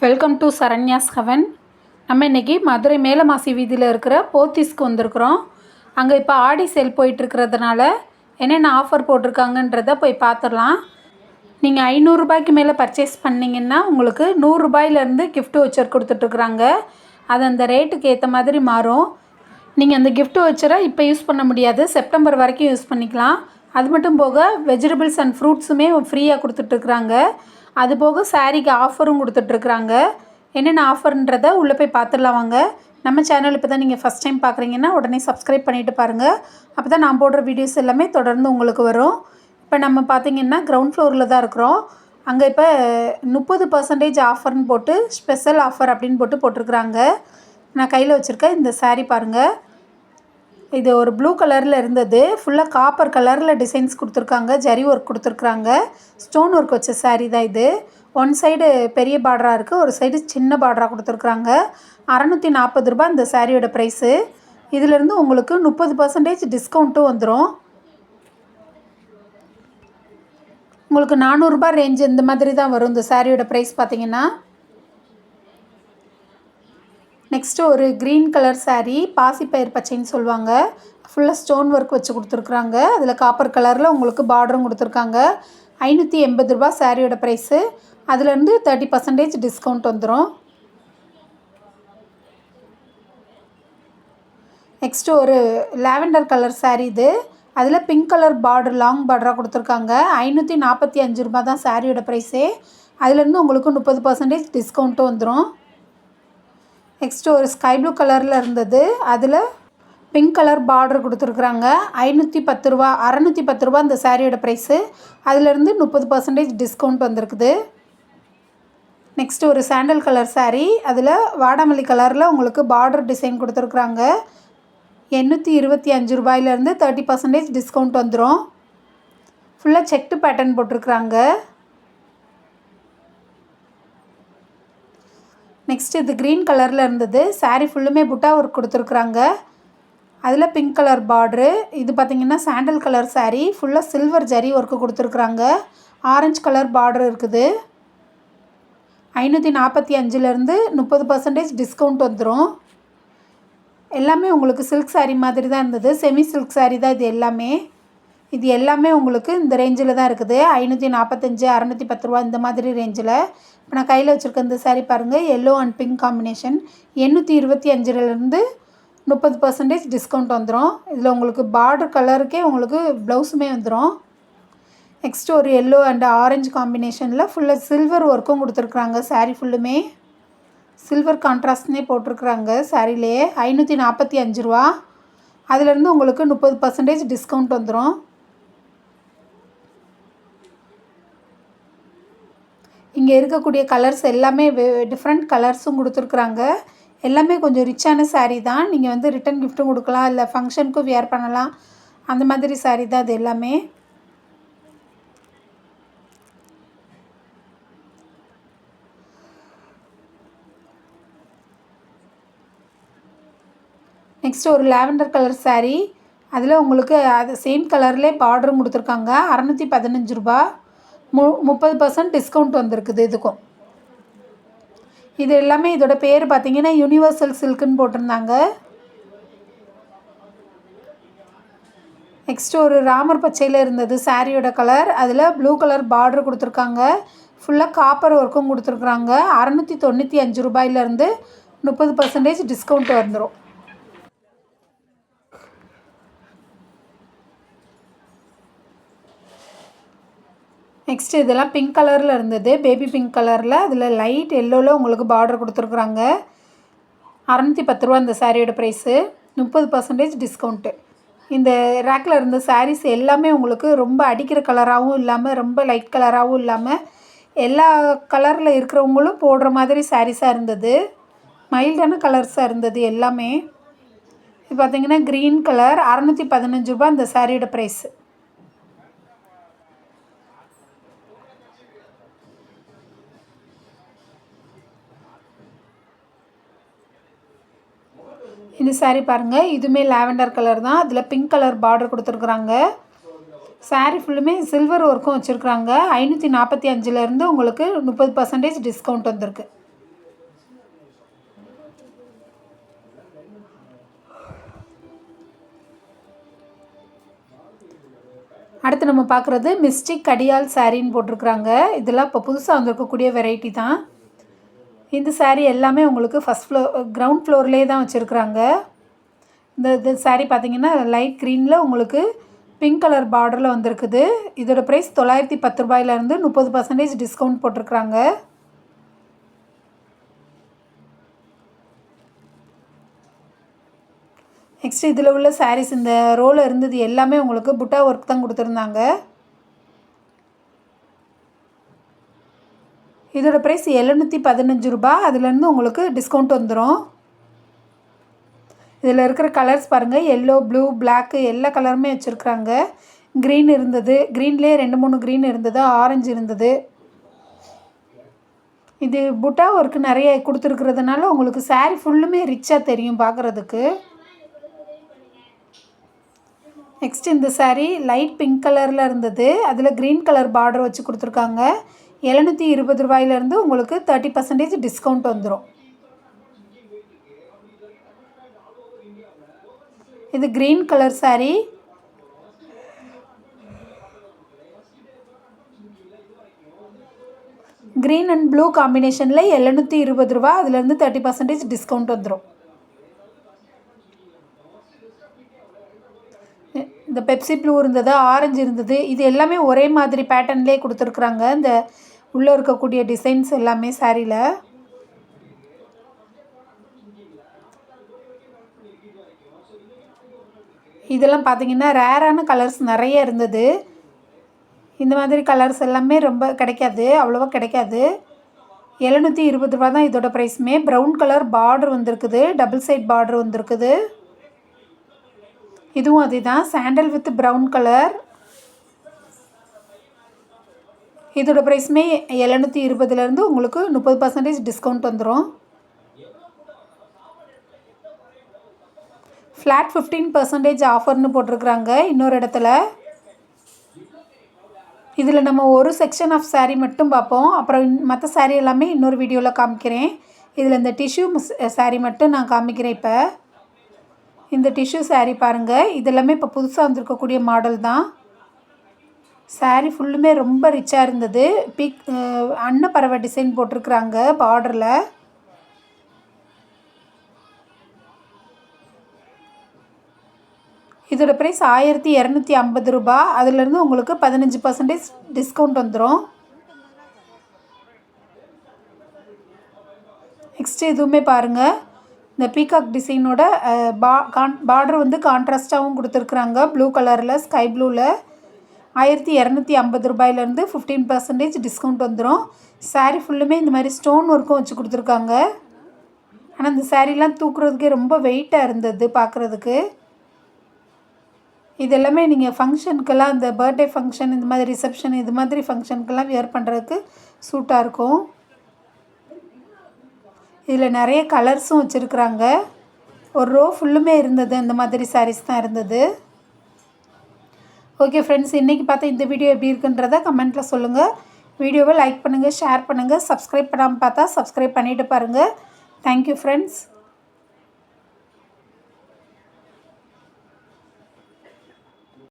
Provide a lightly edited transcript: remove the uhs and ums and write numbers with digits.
Welcome to Saranya's heaven. நம்ம இன்றைக்கி மதுரை மேலமாசி வீதியில் இருக்கிற போத்தீஸ்க்கு வந்திருக்கிறோம். அங்கே இப்போ ஆடி சேல் போயிட்டுருக்கிறதுனால என்னென்ன ஆஃபர் போட்டிருக்காங்கன்றதை போய் பார்த்துடலாம். நீங்கள் 500 ரூபாய்க்கு மேலே பர்ச்சேஸ் பண்ணிங்கன்னா உங்களுக்கு 100 ரூபாயிலேருந்து கிஃப்ட் வச்சர் கொடுத்துட்ருக்குறாங்க. அது அந்த ரேட்டுக்கு ஏற்ற மாதிரி மாறும். நீங்கள் அந்த கிஃப்ட் வச்சரை இப்போ யூஸ் பண்ண முடியாது, செப்டம்பர் வரைக்கும் யூஸ் பண்ணிக்கலாம். அது மட்டும் போக வெஜிடபிள்ஸ் அண்ட் ஃப்ரூட்ஸுமே ஃப்ரீயாக கொடுத்துட்ருக்குறாங்க. அதுபோக சாரீக்கு ஆஃபரும் கொடுத்துட்ருக்குறாங்க. என்னென்ன ஆஃபர்ன்றதை உள்ளே போய் பார்த்துடலாம் வாங்க. நம்ம சேனல் இப்போ தான் நீங்கள் ஃபஸ்ட் டைம் பார்க்குறீங்கன்னா உடனே சப்ஸ்கிரைப் பண்ணிவிட்டு பாருங்கள். அப்போ தான் நான் போடுற வீடியோஸ் எல்லாமே தொடர்ந்து உங்களுக்கு வரும். இப்போ நம்ம பார்த்திங்கன்னா கிரவுண்ட் ஃப்ளோரில் தான் இருக்கிறோம். அங்கே இப்போ 30% ஆஃபர்னு போட்டு ஸ்பெஷல் ஆஃபர் அப்படின்னு போட்டிருக்குறாங்க. நான் கையில் வச்சுருக்கேன் இந்த சாரீ பாருங்கள். இது ஒரு ப்ளூ கலரில் இருந்தது, ஃபுல்லாக காப்பர் கலரில் டிசைன்ஸ் கொடுத்துருக்காங்க, ஜரி ஒர்க் கொடுத்துருக்குறாங்க, ஸ்டோன் ஒர்க் வச்ச சாரீ தான் இது. ஒன் சைடு பெரிய பார்டராக இருக்குது, ஒரு சைடு சின்ன பார்டராக கொடுத்துருக்குறாங்க. 640 ரூபா இந்த சாரியோட ப்ரைஸு. இதிலேருந்து உங்களுக்கு 30% டிஸ்கவுண்ட்டும் வந்துடும். உங்களுக்கு 400 ரூபா ரேஞ்சு இந்த மாதிரி தான் வரும் இந்த சாரியோட ப்ரைஸ் பார்த்திங்கன்னா. நெக்ஸ்ட்டு ஒரு க்ரீன் கலர் சாரீ, பாசிப்பயிர் பச்சைன்னு சொல்லுவாங்க. ஃபுல்லாக ஸ்டோன் ஒர்க் வச்சு கொடுத்துருக்குறாங்க. அதில் காப்பர் கலரில் உங்களுக்கு பார்டரும் கொடுத்துருக்காங்க. 580 ரூபா சாரியோட ப்ரைஸு. அதுலேருந்து 30% டிஸ்கவுண்ட் வந்துடும். நெக்ஸ்ட்டு ஒரு லாவெண்டர் கலர் சாரீ இது. அதில் பிங்க் கலர் பார்டர், லாங் பார்டராக கொடுத்துருக்காங்க. 545 ரூபா தான் சாரியோட ப்ரைஸே. அதுலேருந்து உங்களுக்கு 30% டிஸ்கவுண்ட்டும் வந்துடும். நெக்ஸ்ட்டு ஒரு ஸ்கை ப்ளூ கலரில் இருந்தது, அதில் பிங்க் கலர் பார்டர் கொடுத்துருக்குறாங்க. 510 ரூபா, 610 ரூபா இந்த சாரியோட ப்ரைஸு. அதிலேருந்து 30% டிஸ்கவுண்ட் வந்திருக்குது. நெக்ஸ்ட்டு ஒரு சாண்டல் கலர் சாரீ, அதில் வாடாமல்லி கலரில் உங்களுக்கு பார்டர் டிசைன் கொடுத்துருக்குறாங்க. 825 ரூபாயிலேருந்து 30% டிஸ்கவுண்ட் வந்துடும். ஃபுல்லாக செக்டு பேட்டர்ன் போட்டிருக்குறாங்க. நெக்ஸ்ட் இது க்ரீன் கலரில் இருந்தது, சாரீ ஃபுல்லுமே புட்டா ஒர்க் கொடுத்துருக்குறாங்க. அதில் பிங்க் கலர் பார்ட்ரு. இது பார்த்திங்கன்னா சாண்டல் கலர் சாரீ, ஃபுல்லாக சில்வர் ஜரி ஒர்க்கு கொடுத்துருக்குறாங்க. ஆரஞ்சு கலர் பார்டர் இருக்குது. 545லேருந்து 30% டிஸ்கவுண்ட் வந்துடும். எல்லாமே உங்களுக்கு சில்க் சாரீ மாதிரி தான் இருந்தது, செமி சில்க் சாரீ தான் இது எல்லாமே. இது எல்லாமே உங்களுக்கு இந்த ரேஞ்சில் தான் இருக்குது, 545, 610 ரூபா இந்த மாதிரி ரேஞ்சில். இப்போ நான் கையில் வச்சுருக்க இந்த சாரீ பாருங்கள், எல்லோ அண்ட் பிங்க் காம்பினேஷன். 825லேருந்து 30% டிஸ்கவுண்ட் வந்துடும். இதில் உங்களுக்கு பார்டர் கலருக்கே உங்களுக்கு ப்ளவுஸுமே வந்துடும். நெக்ஸ்ட்டு ஒரு எல்லோ அண்ட் ஆரஞ்சு காம்பினேஷனில் ஃபுல்லாக சில்வர் ஒர்க்கும் கொடுத்துருக்குறாங்க. சாரீ ஃபுல்லுமே சில்வர் கான்ட்ராஸ்ட்னே போட்டிருக்குறாங்க சாரீலேயே. 545 ரூபா. அதிலேருந்து உங்களுக்கு 30% டிஸ்கவுண்ட் வந்துடும். இங்கே இருக்கக்கூடிய கலர்ஸ் எல்லாமே டிஃப்ரெண்ட் கலர்ஸும் கொடுத்துருக்குறாங்க. எல்லாமே கொஞ்சம் ரிச்சான சாரீ தான். நீங்கள் ரிட்டன் கிஃப்ட்டும் கொடுக்கலாம், இல்லை ஃபங்க்ஷனுக்கும் வியர் பண்ணலாம், அந்த மாதிரி சாரீ தான் அது எல்லாமே. நெக்ஸ்ட்டு ஒரு லாவெண்டர் கலர் சாரீ, அதில் உங்களுக்கு அது சேம் கலர்லேயே பார்டரும் கொடுத்துருக்காங்க. 615 ரூபா. 30% டிஸ்கவுண்ட் வந்திருக்குது இதுக்கும். இது எல்லாமே இதோட பேர் பார்த்திங்கன்னா யூனிவர்சல் சில்க்குன்னு போட்டிருந்தாங்க. நெக்ஸ்ட்டு ஒரு ராமர் பச்சையில் இருந்தது சாரியோட கலர், அதில் ப்ளூ கலர் பார்டர் கொடுத்துருக்காங்க. ஃபுல்லாக காப்பர் ஒர்க்கும் கொடுத்துருக்குறாங்க. 695 ரூபாயிலேருந்து 30% டிஸ்கவுண்ட் வந்துடும். நெக்ஸ்ட் இதெல்லாம் பிங்க் கலரில் இருந்தது, பேபி பிங்க் கலரில். அதில் லைட் எல்லோவில் உங்களுக்கு பார்டர் கொடுத்துருக்குறாங்க. 610 ரூபா இந்த சாரியோட ப்ரைஸு. 30% டிஸ்கவுண்ட்டு. இந்த ரேக்கில் இருந்த சாரீஸ் எல்லாமே உங்களுக்கு ரொம்ப அடிக்கிற கலராகவும் இல்லாமல், ரொம்ப லைட் கலராகவும் இல்லாமல், எல்லா கலரில் இருக்கிறவங்களும் போடுற மாதிரி சாரீஸாக இருந்தது. மைல்டான கலர்ஸாக இருந்தது எல்லாமே. இது பார்த்திங்கன்னா க்ரீன் கலர், 615 ரூபா இந்த சாரியோட ப்ரைஸு. இந்த சாரீ பாருங்கள், இதுவுமே லாவெண்டர் கலர் தான். அதில் பிங்க் கலர் பார்டர் கொடுத்துருக்குறாங்க. சாரீ ஃபுல்லுமே சில்வர் ஒர்க்கும் வச்சுருக்குறாங்க. 545லேருந்து உங்களுக்கு 30% டிஸ்கவுண்ட் வந்திருக்கு. அடுத்து நம்ம பார்க்குறது மிஸ்டிக் கடியால் சாரின்னு போட்டிருக்குறாங்க. இதெல்லாம் இப்போ புதுசாக வந்திருக்கக்கூடிய வெரைட்டி தான். இந்த சாரீ எல்லாமே உங்களுக்கு கிரவுண்ட் ஃப்ளோர்லேயே தான் வச்சுருக்குறாங்க. இந்த சாரீ பார்த்திங்கன்னா லைட் க்ரீனில் உங்களுக்கு பிங்க் கலர் பார்டரில் வந்திருக்குது. இதோட ப்ரைஸ் 910 ரூபாயிலேருந்து 30% டிஸ்கவுண்ட் போட்டிருக்குறாங்க. நெக்ஸ்ட் இதில் உள்ள சாரீஸ் இந்த ரோவில் இருந்தது எல்லாமே உங்களுக்கு புட்டா ஒர்க் தான் கொடுத்துருந்தாங்க. இதோட ப்ரைஸ் 715 ரூபா. அதுலேருந்து உங்களுக்கு டிஸ்கவுண்ட் வந்துடும். இதில் இருக்கிற கலர்ஸ் பாருங்கள், எல்லோ, ப்ளூ, பிளாக்கு எல்லா கலருமே வச்சுருக்குறாங்க. க்ரீன் இருந்தது, க்ரீன்லேயே 2-3 க்ரீன் இருந்தது, ஆரஞ்சு இருந்தது. இது புட்டா ஒர்க்கு நிறைய கொடுத்துருக்குறதுனால உங்களுக்கு சாரீ ஃபுல்லுமே ரிச்சாக தெரியும் பார்க்குறதுக்கு. நெக்ஸ்ட் இந்த சாரீ லைட் பிங்க் கலரில் இருந்தது. அதில் க்ரீன் கலர் பார்டர் வச்சு கொடுத்துருக்காங்க. 720 ரூபாயிலேருந்து உங்களுக்கு 30% டிஸ்கவுண்ட் வந்துடும். இது green colour sari. Green and blue காம்பினேஷனில் 720 ரூபா. அதுலேருந்து 30% டிஸ்கவுண்ட் வந்துடும். இந்த பெப்சி ப்ளூ இருந்தது, ஆரஞ்சு இருந்தது. இது எல்லாமே ஒரே மாதிரி பேட்டர்ன்லேயே கொடுத்துருக்குறாங்க. இந்த உள்ளே இருக்கக்கூடிய டிசைன்ஸ் எல்லாமே சாரியில். இதெல்லாம் பார்த்திங்கன்னா ரேரான கலர்ஸ் நிறைய இருந்தது. இந்த மாதிரி கலர்ஸ் எல்லாமே ரொம்ப கிடைக்காது, அவ்வளோவா கிடைக்காது. 720 ரூபா தான் இதோட ப்ரைஸுமே. ப்ரௌன் கலர் பார்டர் வந்திருக்குது, டபுள் சைட் பார்டர் வந்திருக்குது. இதுவும் அதே தான், சாண்டல் வித் ப்ரௌன் கலர். இதோட ப்ரைஸுமே 720லேருந்து உங்களுக்கு 30% டிஸ்கவுண்ட் வந்துடும். ஃப்ளாட் 15% ஆஃபர்னு போட்டிருக்குறாங்க இன்னொரு இடத்துல. இதில் நம்ம ஒரு செக்ஷன் ஆஃப் சாரீ மட்டும் பார்ப்போம். அப்புறம் மற்ற சாரீ எல்லாமே இன்னொரு வீடியோவில் காமிக்கிறேன். இதில் இந்த டிஷ்யூ சாரீ மட்டும் நான் காமிக்கிறேன். இப்போ இந்த டிஷ்யூ சாரீ பாருங்கள், இதெல்லாமே இப்போ புதுசாக வந்திருக்கக்கூடிய மாடல் தான். சாரீ ஃபுல்லுமே ரொம்ப ரிச்சாக இருந்தது. அன்னப்பறவை டிசைன் போட்டிருக்குறாங்க பார்டரில். இதோட ப்ரைஸ் 1250 ரூபா. அதுலேருந்து உங்களுக்கு 15% டிஸ்கவுண்ட் வந்துடும். நெக்ஸ்ட்டு இதுவுமே பாருங்கள், இந்த பீகாக் டிசைனோட பார்டர் வந்து கான்ட்ராஸ்ட்டாகவும் கொடுத்துருக்குறாங்க. ப்ளூ கலரில், ஸ்கை ப்ளூவில் 1250 ரூபாயிலேருந்து 15% டிஸ்கவுண்ட் வந்துடும். சாரீ ஃபுல்லுமே இந்த மாதிரி ஸ்டோன் ஒர்க்கும் வச்சு கொடுத்துருக்காங்க. ஆனால் இந்த சாரீலாம் தூக்குறதுக்கே ரொம்ப வெயிட்டாக இருந்தது பார்க்குறதுக்கு. இது எல்லாமே நீங்கள் ஃபங்க்ஷனுக்கெல்லாம், இந்த பர்த்டே ஃபங்க்ஷன், இந்த மாதிரி ரிசப்ஷன், இது மாதிரி ஃபங்க்ஷனுக்கெல்லாம் வியர் பண்ணுறதுக்கு சூட்டாக இருக்கும். இதில் நிறைய கலர்ஸும் வச்சுருக்குறாங்க. ஒரு ரோ ஃபுல்லுமே இருந்தது, இந்த மாதிரி சாரீஸ் தான் இருந்தது. ஓகே ஃப்ரெண்ட்ஸ், இன்றைக்கி பார்த்தா இந்த வீடியோ எப்படி இருக்குன்றதை கமெண்ட்டில் சொல்லுங்கள். வீடியோவை லைக் பண்ணுங்கள், ஷேர் பண்ணுங்கள். சப்ஸ்கிரைப் பண்ணாமல் பார்த்தா சப்ஸ்கிரைப் பண்ணிவிட்டு பாருங்கள். Thank you friends.